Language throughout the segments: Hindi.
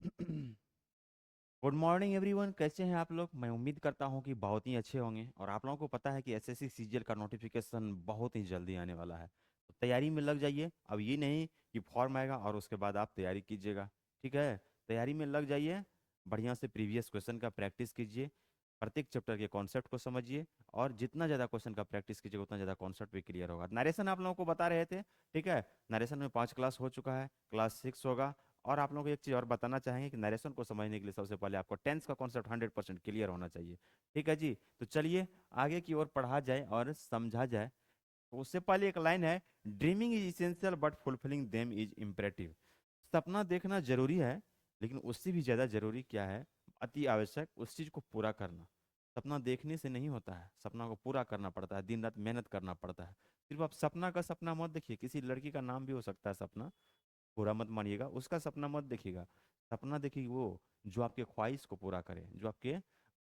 गुड मॉर्निंग एवरीवन, कैसे हैं आप लोग। मैं उम्मीद करता हूं कि बहुत ही अच्छे होंगे। और आप लोगों को पता है कि एसएससी सीजीएल का नोटिफिकेशन बहुत ही जल्दी आने वाला है, तो तैयारी में लग जाइए। अब ये नहीं कि फॉर्म आएगा और उसके बाद आप तैयारी कीजिएगा। ठीक है, तैयारी में लग जाइए। बढ़िया से प्रीवियस क्वेश्चन का प्रैक्टिस कीजिए, प्रत्येक चैप्टर के कॉन्सेप्ट को समझिए। और जितना ज़्यादा क्वेश्चन का प्रैक्टिस कीजिएगा उतना ज़्यादा कॉन्सेप्ट भी क्लियर होगा। नरेशन आप लोगों को बता रहे थे, ठीक है। नरेशन में 5 क्लास हो चुका है, क्लास 6 होगा। और आप लोगों को एक चीज़ और बताना चाहेंगे कि नरेशन को समझने के लिए सबसे पहले आपको टेंस का कॉन्सेप्ट 100% क्लियर होना चाहिए। ठीक है जी, तो चलिए आगे की ओर पढ़ा जाए और समझा जाए। तो उससे पहले एक लाइन है, dreaming is essential but fulfilling them is imperative. सपना देखना जरूरी है, लेकिन उससे भी ज़्यादा जरूरी क्या है, अति आवश्यक, उस चीज़ को पूरा करना। सपना देखने से नहीं होता है, सपना को पूरा करना पड़ता है, दिन रात मेहनत करना पड़ता है। सिर्फ आप सपना का सपना मत देखिए, किसी लड़की का नाम भी हो सकता है सपना, बुरा मत मानिएगा, उसका सपना मत देखिएगा। सपना देखिए वो जो आपके ख्वाहिश को पूरा करे, जो आपके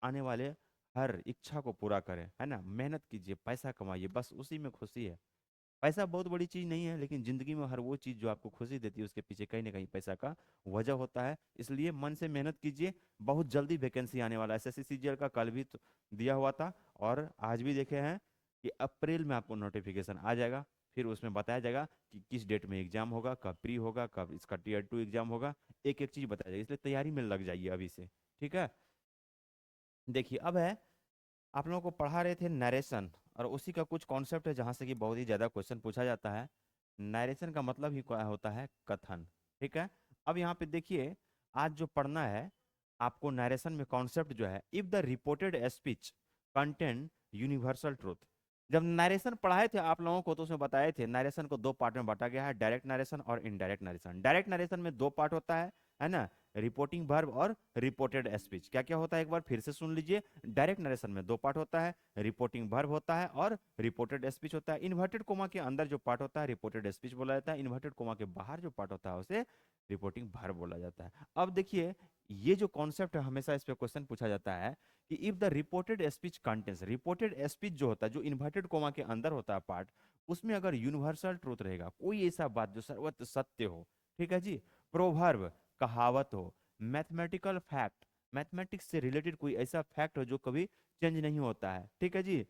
आने वाले हर इच्छा को पूरा करे, है ना। मेहनत कीजिए, पैसा कमाइए, बस उसी में खुशी है। पैसा बहुत बड़ी चीज़ नहीं है, लेकिन ज़िंदगी में हर वो चीज़ जो आपको खुशी देती है उसके पीछे कहीं ना कहीं पैसा का वजह होता है। इसलिए मन से मेहनत कीजिए। बहुत जल्दी वैकेंसी आने वाला है। एसएससी सीजीएल का कल भी तो दिया हुआ था, और आज भी देखे हैं कि अप्रैल में आपको नोटिफिकेशन आ जाएगा। फिर उसमें बताया जाएगा कि किस डेट में एग्जाम होगा, कब प्री होगा, कब इसका टीयर 2 एग्जाम होगा। एक एक चीज़ बताया जाएगा, इसलिए तैयारी में लग जाइए अभी से। ठीक है, देखिए अब है, आप लोगों को पढ़ा रहे थे नरेशन, और उसी का कुछ कॉन्सेप्ट है जहाँ से कि बहुत ही ज़्यादा क्वेश्चन पूछा जाता है। नरेशन का मतलब ही क्या होता है, कथन। ठीक है, अब यहाँ पे देखिए, आज जो पढ़ना है आपको नरेशन में कॉन्सेप्ट जो है, if the reported speech content universal truth. जब नरेशन पढ़ाए थे आप लोगों को तो उसमें बताए थे नरेशन को दो पार्ट में बांटा गया है, डायरेक्ट नरेशन और इनडायरेक्ट नरेशन। डायरेक्ट नरेशन में दो पार्ट होता है ना, रिपोर्टिंग वर्ब और रिपोर्टेड स्पीच। क्या क्या होता है एक बार फिर से सुन लीजिए। डायरेक्ट नरेशन में दो पार्ट होता है, रिपोर्टिंग वर्ब होता है और रिपोर्टेड स्पीच होता है। इन्वर्टेड कोमा के अंदर जो पार्ट होता है रिपोर्टेड स्पीच बोला जाता है, इन्वर्टेड कोमा के बाहर जो पार्ट होता है उसे रिपोर्टिंग वर्ब बोला जाता है। अब देखिए, ये जो कॉन्सेप्ट है हमेशा इस पे क्वेश्चन पूछा जाता है कि if the reported speech contains, reported speech जो होता है जो इन्वर्टेड कोमा के अंदर होता है पार्ट, उसमें अगर यूनिवर्सल ट्रूथ रहेगा, कोई ऐसा बात जो सर्वत्र सत्य हो, ठीक है जी, प्रोवर्ब कहावत हो, मैथमेटिकल फैक्ट, मैथमेटिक्स से रिलेटेड कोई ऐसा फैक्ट हो जो कभी चेंज नहीं होता है, ठीक है जी,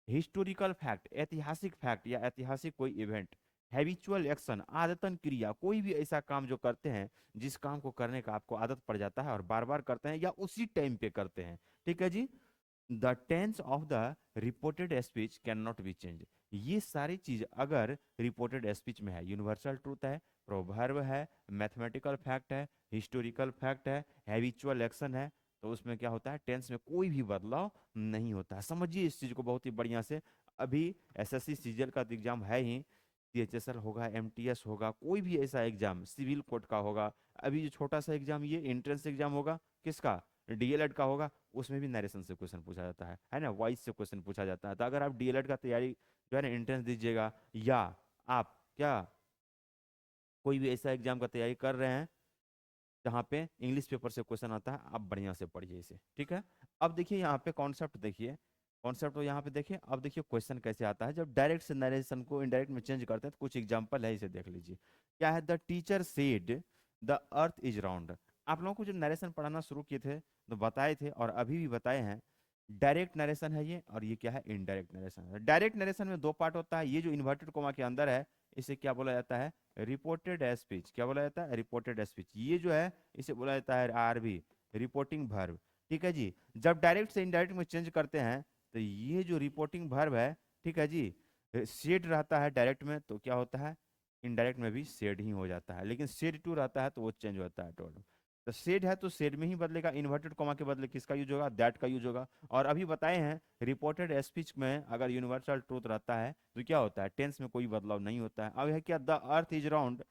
हिस्टोरिकल फैक्ट, ऐतिहासिक फैक्ट या ऐतिहासिक कोई इवेंट, हैबिचुअल एक्शन, आदतन क्रिया, कोई भी ऐसा काम जो करते हैं जिस काम को करने का आपको आदत पड़ जाता है और बार बार करते हैं या उसी टाइम पे करते हैं, ठीक है जी। The tense of the reported speech can not be change. ये सारी चीज अगर रिपोर्टेड स्पीच में है, यूनिवर्सल ट्रूथ है, प्रोवर्ब है, मैथमेटिकल फैक्ट है, हिस्टोरिकल फैक्ट है, हैबिचुअल एक्शन है, तो उसमें क्या होता है, टेंस में कोई भी बदलाव नहीं होता है। समझिए इस चीज को बहुत ही बढ़िया से। अभी एसएससी सीजीएल का एग्जाम है ही, सीएचएसएल होगा, एमटीएस होगा, कोई भी ऐसा एग्जाम, सिविल कोर्ट का होगा, अभी जो छोटा सा एग्जाम ये एंट्रेंस एग्जाम होगा किसका, डीएलएड का होगा, उसमें भी नरेशन से क्वेश्चन पूछा जाता है ना, वॉइस से क्वेश्चन पूछा जाता है। तो अगर आप डीएलएड का तैयारी जो है ना एंट्रेंस दीजिएगा, या आप क्या कोई भी ऐसा एग्जाम का तैयारी कर रहे हैं जहाँ पे इंग्लिश पेपर से क्वेश्चन आता है, आप बढ़िया से पढ़िए इसे। ठीक है, अब देखिए यहाँ पे कॉन्सेप्ट देखिए, कॉन्सेप्ट तो यहाँ पे देखिए। अब देखिए क्वेश्चन कैसे आता है जब डायरेक्ट से नरेशन को इनडायरेक्ट में चेंज करते हैं। तो कुछ एग्जांपल है, इसे देख लीजिए। क्या है, the teacher said the earth is round. आप लोगों को जब नरेशन पढ़ाना शुरू किए थे तो बताए थे और अभी भी बताए हैं, डायरेक्ट नरेशन है ये, और ये क्या है, इनडायरेक्ट नरेशन है। डायरेक्ट नरेशन में दो पार्ट होता है, ये जो इन्वर्टेड कोमा के अंदर है इसे क्या बोला जाता है, रिपोर्टेड स्पीच। क्या बोला जाता है, रिपोर्टेड स्पीच। ये जो है इसे बोला जाता है आरबी, रिपोर्टिंग वर्ब। ठीक है जी, जब डायरेक्ट से इनडायरेक्ट में चेंज करते हैं तो ये जो रिपोर्टिंग वर्ब है, ठीक है जी, शेड रहता है डायरेक्ट में तो क्या होता है, इनडायरेक्ट में भी शेड ही हो जाता है, लेकिन शेड टू रहता है तो वो चेंज होता है टोटल। तो शेड है तो शेड में ही बदलेगा, इन्वर्टेड कॉमा के बदले किसका यूज होगा, दैट का यूज होगा। और अभी बताए हैं रिपोर्टेड स्पीच में अगर यूनिवर्सल ट्रूथ रहता है तो क्या होता है, टेंस में कोई बदलाव नहीं होता है। अब है क्या, the earth is round,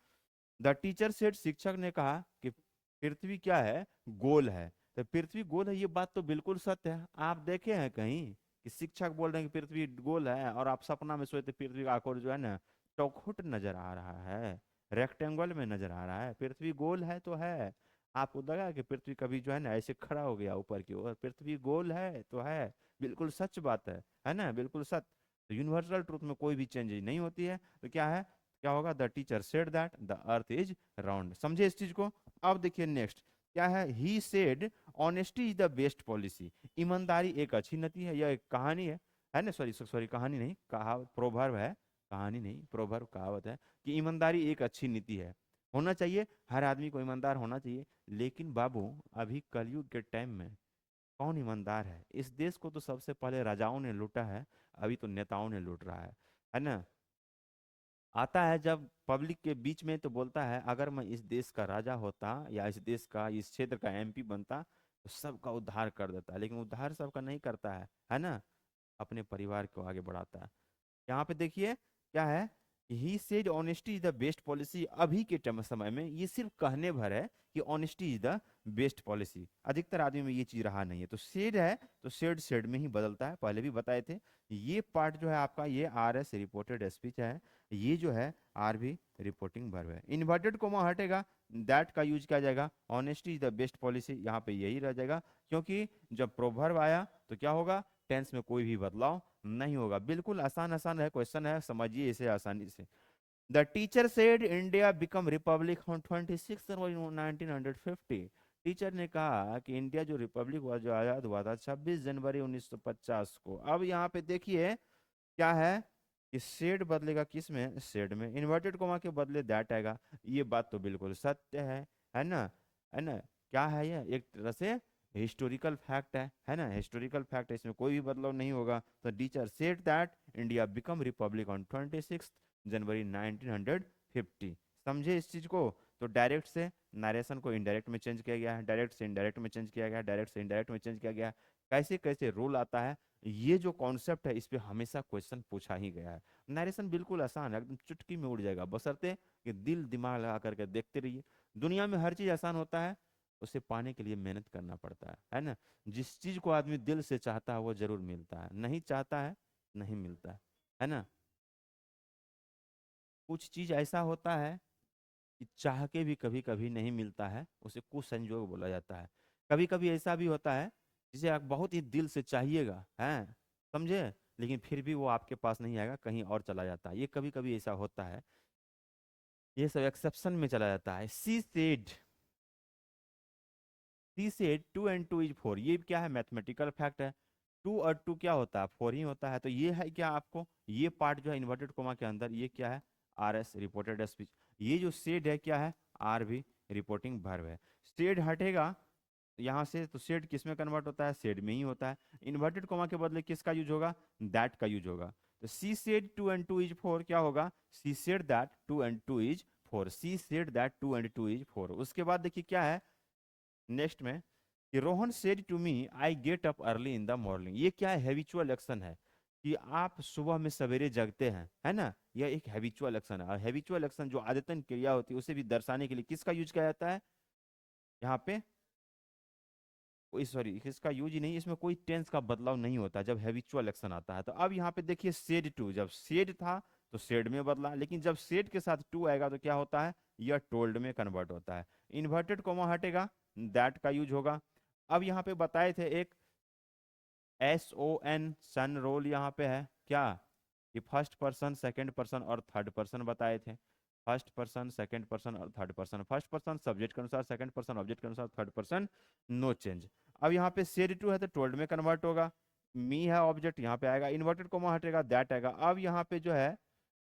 the teacher said, शिक्षक ने कहा कि पृथ्वी क्या है, गोल है। तो पृथ्वी गोल है, ये बात तो बिल्कुल सत्य है। आप देखे हैं कहीं कि शिक्षक बोल रहे हैं कि पृथ्वी गोल है और आप सपना में सोते पृथ्वी का आकार जो है ना चौखुट नजर आ रहा है, रेक्टेंगल में नजर आ रहा है। पृथ्वी गोल है तो है, आपको लगा कि पृथ्वी कभी जो है ना ऐसे खड़ा हो गया ऊपर की ओर, पृथ्वी गोल है तो है, बिल्कुल सच बात है ना, बिल्कुल सच। तो यूनिवर्सल ट्रूथ में कोई भी चेंज नहीं होती है। तो क्या है, क्या होगा, the teacher said that the earth is round. समझे इस चीज को। अब देखिए नेक्स्ट, क्या है, he said honesty is the best policy, ईमानदारी एक अच्छी नीति है। यह एक कहानी है ना, सॉरी सॉरी, कहानी नहीं, कहावत, प्रोवर्ब है, कहानी नहीं, प्रोवर्ब कहावत है कि ईमानदारी एक अच्छी नीति है, होना चाहिए, हर आदमी को ईमानदार होना चाहिए। लेकिन बाबू, अभी कलयुग के टाइम में कौन ईमानदार है? इस देश को तो सबसे पहले राजाओं ने लूटा है, अभी तो नेताओं ने लूट रहा है ना। आता है जब पब्लिक के बीच में तो बोलता है, अगर मैं इस देश का राजा होता या इस देश का, इस क्षेत्र का एमपी बनता तो सबका उद्धार कर देता। लेकिन उद्धार सबका नहीं करता है ना, अपने परिवार को आगे बढ़ाता है। यहाँ पे देखिए क्या है, he said honesty is the best policy. अभी के समय में ये सिर्फ कहने भर है कि honesty is the best policy, अधिकतर आदमी में ये चीज रहा नहीं है। तो सेड है तो सेड सेड में ही बदलता है, पहले भी बताए थे। ये पार्ट जो है आपका, ये आर एस रिपोर्टेड स्पीच है, ये जो है आर भी रिपोर्टिंग वर्ब है। इन्वर्टेड कोमा हटेगा, दैट का यूज किया जाएगा, honesty is the best policy, यहाँ पे यही रह जाएगा। क्योंकि जब प्रोवर्ब आया तो क्या होगा, टेंस में कोई भी बदलाव नहीं होगा। बिल्कुल आसान आसान है क्वेश्चन है, समझिए इसे आसानी से। The teacher said India become Republic on 26 January 1950। Teacher ने कहा कि इंडिया जो रिपब्लिक हुआ, जो आजाद हुआ था 26 जनवरी 1950 को। अब यहाँ पे देखिए क्या है कि सेड बदलेगा किस में, सेड में, इन्वर्टेड कोमा के बदले दैट आएगा। ये बात तो बिल्कुल सत्य है ना, है ना। क्या है ये, एक तरह से हिस्टोरिकल फैक्ट है ना, हिस्टोरिकल फैक्ट है, इसमें कोई भी बदलाव नहीं होगा। तो teacher said that India become Republic on 26 जनवरी 1950। समझे इस चीज को? तो डायरेक्ट से नरेशन को इनडायरेक्ट में चेंज किया गया है, डायरेक्ट से इनडायरेक्ट में चेंज किया गया है, डायरेक्ट से इनडायरेक्ट में चेंज किया गया है। कैसे कैसे रूल आता है, ये जो कॉन्सेप्ट है इस पे हमेशा क्वेश्चन पूछा ही गया है। नरेशन बिल्कुल आसान है, एकदम चुटकी में उड़ जाएगा, बशर्ते कि दिल दिमाग लगा करके देखते रहिए। दुनिया में हर चीज आसान होता है, उसे पाने के लिए मेहनत करना पड़ता है ना। जिस चीज को आदमी दिल से चाहता है वो जरूर मिलता है, नहीं चाहता है नहीं मिलता है ना। कुछ चीज ऐसा होता है कि चाह के भी कभी कभी नहीं मिलता है, उसे कुछ संजोग बोला जाता है। कभी कभी ऐसा भी होता है जिसे आप बहुत ही दिल से चाहिएगा, हैं, समझे, लेकिन फिर भी वो आपके पास नहीं आएगा, कहीं और चला जाता है। ये कभी कभी ऐसा होता है, ये सब एक्सेप्शन में चला जाता है। सी सेड 2 and 2 is 4, ये क्या है, मैथमेटिकल फैक्ट है। 2 और 2 क्या होता है, 4 ही होता है। तो ये है क्या आपको, ये पार्ट जो है इन्वर्टेड कोमा के अंदर, ये क्या है, आर एस रिपोर्टेड स्पीच। ये जो सेड है क्या है, आर भी रिपोर्टिंग वर्ब है। सेड हटेगा यहाँ से तो सेड किस में कन्वर्ट होता है, सेड में ही होता है। इन्वर्टेड कोमा के बदले किसका यूज होगा, दैट का यूज होगा। तो सी सेड 2 and 2 is 4 क्या होगा, she said that 2 and 2 is 4, she said that 2 and 2 is 4। उसके बाद देखिए क्या है नेक्स्ट में, कि Rohan said to me I get up early in the morning. ये क्या है, हैबिचुअल एक्शन है, कि आप सुबह में सवेरे जगते हैं, है ना। यह एक हैबिचुअल एक्शन है, और हैबिचुअल एक्शन जो आदतन क्रिया होती है उसे भी दर्शाने के लिए किसका यूज किया जाता है यहाँ पे, कोई सॉरी इसका यूज ही नहीं, इसमें कोई टेंस का बदलाव नहीं होता जब हैबिचुअल एक्शन आता है। तो अब यहाँ पे देखिए सेड टू, जब सेड था तो सेड में बदला, लेकिन जब सेड के साथ टू आएगा तो क्या होता है, यह टोल्ड में कन्वर्ट होता है। इन्वर्टेड कोमा हटेगा, दैट का यूज होगा। अब यहाँ पे बताए थे एक SON, सन रोल यहाँ पे है क्या, कि फर्स्ट पर्सन, सेकंड पर्सन और थर्ड पर्सन बताए थे। फर्स्ट पर्सन, सेकंड पर्सन और third person. First person subject के अनुसार, सेकंड पर्सन ऑब्जेक्ट के अनुसार, थर्ड पर्सन नो चेंज। अब यहाँ पे सेड टू है तो टोल्ड में कन्वर्ट होगा, मी है ऑब्जेक्ट, यहाँ पे आएगा, इन्वर्टेड कोमा हटेगा, दैट आएगा। अब यहाँ पे जो है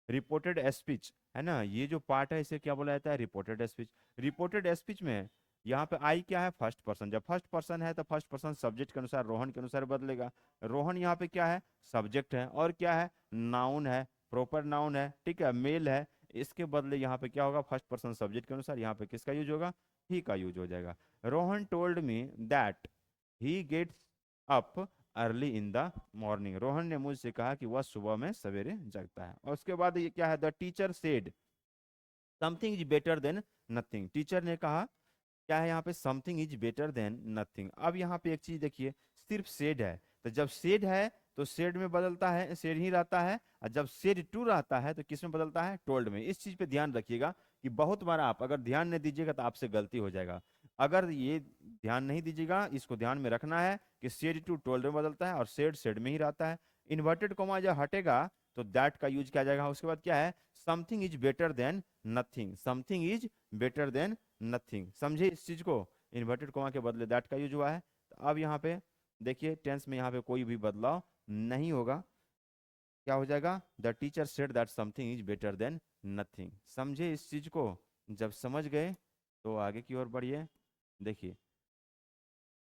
रिपोर्टेड स्पीच है ना, ये जो पार्ट है इसे क्या बोला जाता है, रिपोर्टेड स्पीच। रिपोर्टेड स्पीच में यहाँ पे आई क्या है, फर्स्ट पर्सन। जब फर्स्ट पर्सन है तो फर्स्ट पर्सन सब्जेक्ट के अनुसार, रोहन के अनुसार बदलेगा। रोहन यहाँ पे क्या है, सब्जेक्ट है, और क्या है, नाउन है, प्रॉपर नाउन है, ठीक है, मेल है। इसके बदले यहाँ पे क्या होगा, फर्स्ट पर्सन सब्जेक्ट के अनुसार, यहाँ पे किसका यूज होगा, ही का यूज हो जाएगा। Rohan told me that he gets up early in the morning. Rohan ने मुझसे कहा कि वह सुबह में सवेरे जगता है। और उसके बाद ये क्या है, the teacher said something is better than nothing. Teacher ने कहा क्या है यहाँ पे, something is better than nothing. अब यहाँ पे एक चीज देखिए, सिर्फ सेड है, तो जब सेड है तो सेड में बदलता है, सेड ही रहता है। और जब सेड टू रहता है तो किस में बदलता है, टोल्ड में। इस चीज पे ध्यान रखिएगा कि बहुत बार आप अगर ध्यान नहीं दीजिएगा तो आपसे गलती हो जाएगा। अगर ये ध्यान नहीं दीजिएगा, इसको ध्यान में रखना है कि सेड टू टोल्ड में बदलता है और सेड सेड में ही रहता है। इन्वर्टेड कोमा जब हटेगा तो दैट का यूज किया जाएगा। उसके बाद क्या है, something is better than nothing, something is better than nothing. समझे इस चीज को, इन्वर्टेड कॉमा के बदले दैट का यूज हुआ है। तो अब यहाँ पे देखिए टेंस में यहाँ पे कोई भी बदलाव नहीं होगा। क्या हो जाएगा, the teacher said that something is better than nothing. समझे इस चीज को? जब समझ गए तो आगे की ओर बढ़िए। देखिए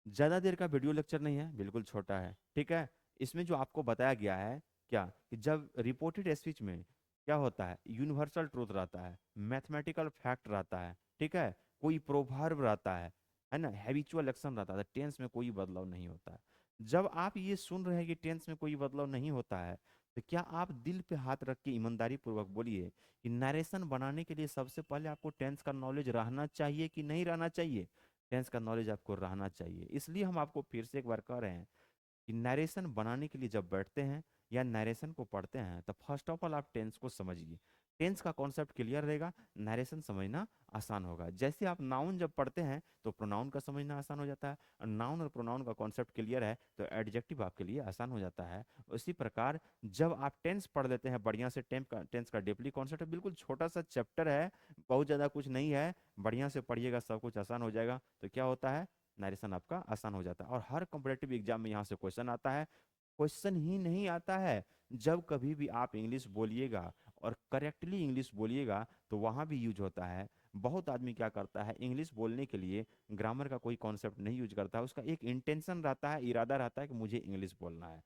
ज़्यादा देर का वीडियो लेक्चर नहीं है, बिल्कुल छोटा है, ठीक है। इसमें जो आपको बताया गया है क्या, कि जब रिपोर्टेड स्पीच में क्या होता है, यूनिवर्सल ट्रूथ रहता है, मैथमेटिकल फैक्ट रहता है, ठीक है, कोई प्रोवर्ब रहता है ना, हैबिचुअल एक्शन रहता है, टेंस में कोई बदलाव नहीं होता है। जब आप ये सुन रहे हैं कि टेंस में कोई बदलाव नहीं होता है, तो क्या आप दिल पे हाथ रख के ईमानदारी पूर्वक बोलिए कि नरेशन बनाने के लिए सबसे पहले आपको टेंस का नॉलेज रहना चाहिए कि नहीं रहना चाहिए? टेंस का नॉलेज आपको रहना चाहिए। इसलिए हम आपको फिर से एक बार कह रहे हैं कि नरेशन बनाने के लिए जब बैठते हैं या नरेशन को पढ़ते हैं तो फर्स्ट ऑफ ऑल आप टेंस को समझिए। टेंस का कॉन्सेप्ट क्लियर रहेगा, नरेशन समझना आसान होगा। जैसे आप नाउन जब पढ़ते हैं तो प्रोनाउन का समझना आसान हो जाता है, और नाउन और प्रोनाउन का कॉन्सेप्ट क्लियर है तो एडजेक्टिव आपके लिए आसान हो जाता है। उसी प्रकार जब आप टेंस पढ़ लेते हैं बढ़िया से, टेंस का डीपली कॉन्सेप्ट है, बिल्कुल छोटा सा चैप्टर है, बहुत ज़्यादा कुछ नहीं है, बढ़िया से पढ़िएगा सब कुछ आसान हो जाएगा। तो क्या होता है, नरेशन आपका आसान हो जाता है। और हर कॉम्पिटेटिव एग्जाम में यहाँ से क्वेश्चन आता है। क्वेश्चन ही नहीं आता है, जब कभी भी आप इंग्लिश बोलिएगा और करेक्टली इंग्लिश बोलिएगा तो वहाँ भी यूज होता है। बहुत आदमी क्या करता है, इंग्लिश बोलने के लिए ग्रामर का कोई कॉन्सेप्ट नहीं यूज करता है, उसका एक इंटेंशन रहता है, इरादा रहता है कि मुझे इंग्लिश बोलना है।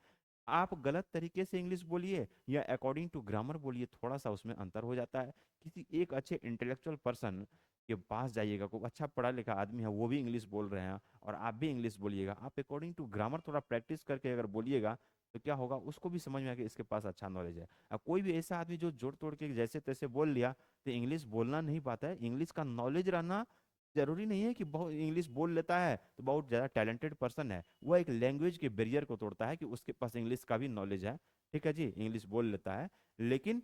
आप गलत तरीके से इंग्लिश बोलिए या अकॉर्डिंग टू ग्रामर बोलिए, थोड़ा सा उसमें अंतर हो जाता है। किसी एक अच्छे इंटेलेक्चुअल पर्सन के पास जाइएगा, कोई अच्छा पढ़ा लिखा आदमी है, वो भी इंग्लिश बोल रहे हैं और आप भी इंग्लिश बोलिएगा, आप अकॉर्डिंग टू ग्रामर थोड़ा प्रैक्टिस करके अगर बोलिएगा तो क्या होगा, उसको भी समझ में आएगा इसके पास अच्छा नॉलेज है। अब कोई भी ऐसा आदमी जो जोड़ तोड़ के जैसे तैसे बोल लिया तो इंग्लिश बोलना नहीं पाता है। इंग्लिश का नॉलेज रहना जरूरी नहीं है कि बहुत इंग्लिश बोल लेता है तो बहुत ज़्यादा टैलेंटेड पर्सन है। वो एक लैंग्वेज के बैरियर को तोड़ता है कि उसके पास इंग्लिश का भी नॉलेज है, ठीक है जी, इंग्लिश बोल लेता है लेकिन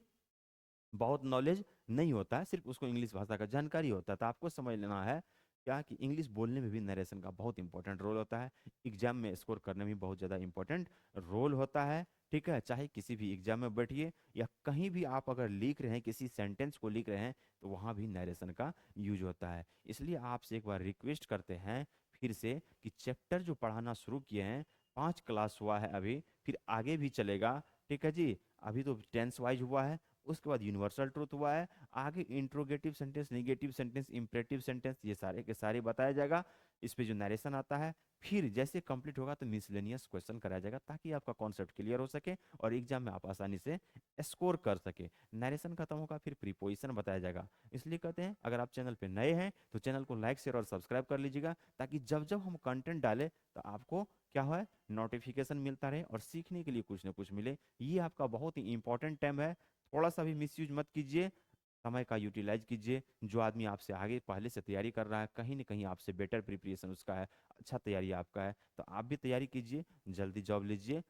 बहुत नॉलेज नहीं होता है, सिर्फ उसको इंग्लिश भाषा का जानकारी होता है। तो आपको समझ लेना है क्या, कि इंग्लिश बोलने में भी नरेशन का बहुत इंपॉर्टेंट रोल होता है, एग्जाम में स्कोर करने में बहुत ज़्यादा इंपॉर्टेंट रोल होता है, ठीक है। चाहे किसी भी एग्जाम में बैठिए या कहीं भी आप अगर लिख रहे हैं, किसी सेंटेंस को लिख रहे हैं, तो वहाँ भी नरेशन का यूज होता है। इसलिए आपसे एक बार रिक्वेस्ट करते हैं फिर से कि चैप्टर जो पढ़ाना शुरू किए हैं, 5 क्लास हुआ है अभी, फिर आगे भी चलेगा, ठीक है जी। अभी तो टेंस वाइज हुआ है, उसके बाद यूनिवर्सल ट्रूथ हुआ है, आगे interrogative sentence, negative sentence, imperative sentence, ये सारे के सारे बताया जाएगा। इस पे जो नरेशन आता है, फिर जैसे कंप्लीट होगा तो मिसलेनियस क्वेश्चन कराया जाएगा ताकि आपका कॉन्सेप्ट क्लियर हो सके और एग्जाम में आप आसानी से स्कोर कर सके। नरेशन खत्म होगा फिर प्रीपोजिशन बताया जाएगा। इसलिए कहते हैं अगर आप चैनल पे नए हैं तो चैनल को लाइक शेयर और सब्सक्राइब कर लीजिएगा, ताकि जब जब हम कंटेंट डालें तो आपको क्या है, नोटिफिकेशन मिलता रहे और सीखने के लिए कुछ ना कुछ मिले। ये आपका बहुत ही इंपॉर्टेंट टाइम है, थोड़ा सा भी मिसयूज मत कीजिए, समय का यूटिलाइज कीजिए। जो आदमी आपसे आगे पहले से तैयारी कर रहा है, कहीं ना कहीं आपसे बेटर प्रिपरेशन उसका है, अच्छा तैयारी आपका है, तो आप भी तैयारी कीजिए, जल्दी जॉब लीजिए,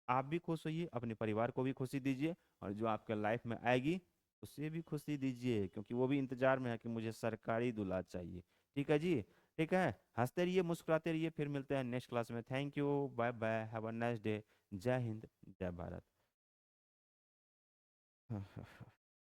आप भी खुश होइए, अपने परिवार को भी खुशी दीजिए, और जो आपके लाइफ में आएगी उसे भी खुशी दीजिए, क्योंकि वो भी इंतजार में है कि मुझे सरकारी दूल्हा चाहिए। ठीक है जी, ठीक है। हंसते रहिए, मुस्कुराते रहिए, फिर मिलते हैं नेक्स्ट क्लास में। Thank you, bye bye, have a nice day. Jai Hind, जय भारत।